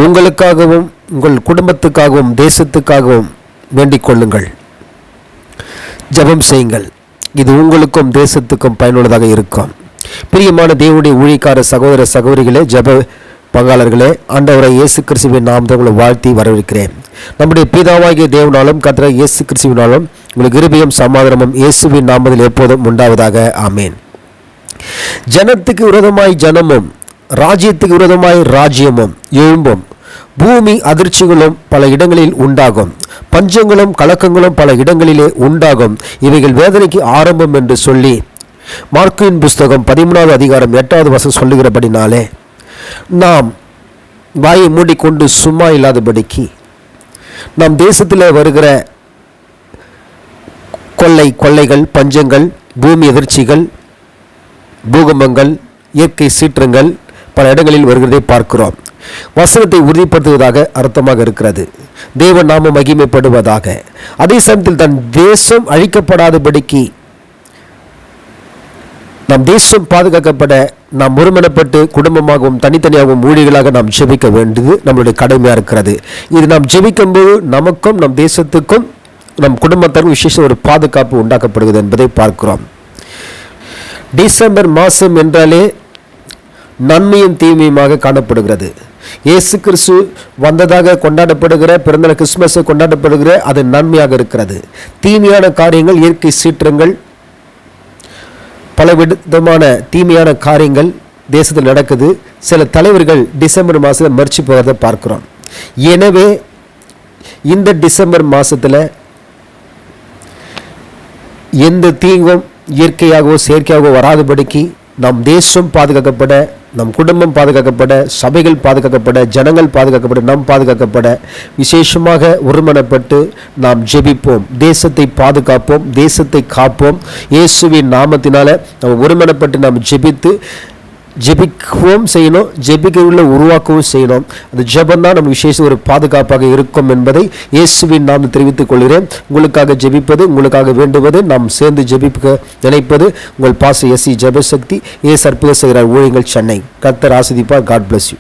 உங்களுக்காகவும் உங்கள் குடும்பத்துக்காகவும் தேசத்துக்காகவும் வேண்டிக் கொள்ளுங்கள், ஜெபம் செய்யுங்கள். இது உங்களுக்கும் தேசத்துக்கும் பயனுள்ளதாக இருக்கும். பிரியமான தேவனுடைய ஊழியக்கார சகோதர சகோதரிகளே, ஜெப பங்காளர்களே, ஆண்டவரை இயேசு கிறிஸ்துவின் நாமத்தை உங்களை வாழ்த்தி வரவேற்கிறேன். நம்முடைய பிதாவாகிய தேவனாலும் கர்த்தராகிய இயேசு கிறிஸ்துவினாலும் உங்களுக்கு கிருபையும் சமாதானமும் இயேசுவின் நாமத்தில் எப்போதும் உண்டாவதாக. ஆமேன். ஜனத்துக்கு விரோதமாய் ஜனமும் ராஜ்யத்துக்கு விரோதமாய் ராஜ்யமும் எழும்பும். பூமி அதிர்ச்சிகளும் பல இடங்களில் உண்டாகும். பஞ்சங்களும் கலக்கங்களும் பல இடங்களிலே உண்டாகும். இவைகள் வேதனைக்கு ஆரம்பம் என்று சொல்லி மார்க்கின் புஸ்தகம் 13வது அதிகாரம் 8வது வசனம் சொல்லுகிறபடினாலே நாம் வாயை மூடிக்கொண்டு சும்மா இல்லாதபடிக்கு நம் தேசத்தில் வருகிற கொள்ளைகள், பஞ்சங்கள், பூமி எதிர்ச்சிகள், பூகம்பங்கள், இயற்கை சீற்றங்கள் பல இடங்களில் வருகிறதை பார்க்கிறோம். வசனத்தை உறுதிப்படுத்துவதாக அர்த்தமாக இருக்கிறது. தேவ நாமம் மகிமைப்படுவதாக. அதே சமயத்தில் தன் தேசம் அழிக்கப்படாதபடிக்கு, நம் தேசம் பாதுகாக்கப்பட நாம் ஒருமனப்பட்டு குடும்பமாகவும் தனித்தனியாகவும் ஊழியர்களாக நாம் ஜெபிக்க வேண்டியது நம்மளுடைய கடமையாக இருக்கிறது. இது நாம் ஜெபிக்கும் போது நமக்கும் நம் தேசத்துக்கும் நம் குடும்பத்திற்கும் விசேஷ ஒரு பாதுகாப்பு உண்டாக்கப்படுகிறது என்பதை பார்க்கிறோம். டிசம்பர் மாதம் என்றாலே நன்மையும் தீமையுமாக காணப்படுகிறது. இயேசு கிறிஸ்து வந்ததாக கொண்டாடப்படுகிற பிறந்தநாள் கிறிஸ்துமஸை கொண்டாடப்படுகிற அது நன்மையாக இருக்கிறது. தீமையான காரியங்கள், இயற்கை சீற்றங்கள், பல விதமான தீமையான காரியங்கள் தேசத்தில் நடக்குது. சில தலைவர்கள் டிசம்பர் மாதத்தில் மறிச்சு போகிறத பார்க்கிறோம். எனவே இந்த டிசம்பர் மாதத்தில் எந்த தீங்கும் இயற்கையாகவோ செயற்கையாகவோ வராதபடிக்கு நம் தேசம் பாதுகாக்கப்பட, நம் குடும்பம் பாதுகாக்கப்பட, சபைகள் பாதுகாக்கப்பட, ஜனங்கள் பாதுகாக்கப்பட, நாம் பாதுகாக்கப்பட விசேஷமாக ஒருமனப்பட்டு நாம் ஜெபிப்போம். தேசத்தை பாதுகாப்போம், தேசத்தை காப்போம். இயேசுவின் நாமத்தினால நம்ம ஒருமனப்பட்டு நாம் ஜெபிக்கவும் செய்யணும், ஜெபிக்கவுள்ள உருவாக்கவும் செய்யணும். அந்த ஜெபம் தான் நம்ம விசேஷ ஒரு பாதுகாப்பாக இருக்கும் என்பதை இயேசுவின் நாமத்தில் தெரிவித்துக் கொள்கிறேன். உங்களுக்காக ஜெபிப்பது, உங்களுக்காக வேண்டுவது, நாம் சேர்ந்து ஜெபிக்க நினைப்பது உங்கள் பாஸ்டர் எஸ்.சி. ஜெபசக்தி, ஏசு அற்புத செய்கிறார் ஊழியங்கள், சென்னை. கர்த்தர் ஆசீர்வதிப்பார். God bless you.